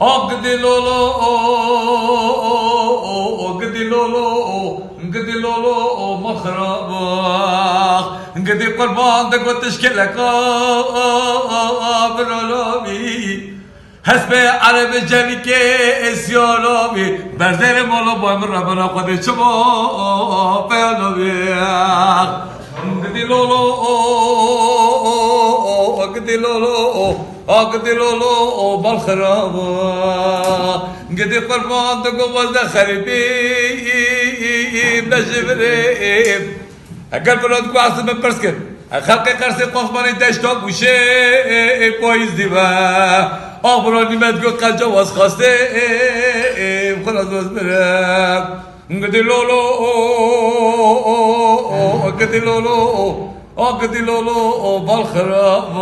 Agdilolo, مخربخ قد قربان دقو تشكلك برولوبي حسب عرب جنك اسيولوبي بردر مولو بايم ربنا قد شما بيولوبي قدلولو بالخراب قد قربان دقو وزد خربي بجبريب اگر برات کو عصب برسکن خلق قرص قفمانی دشتا گوشه پاییز دیوا آبرانی مدگو قنجا واس خواسته خلاص باز برم قدلولو بالخراب.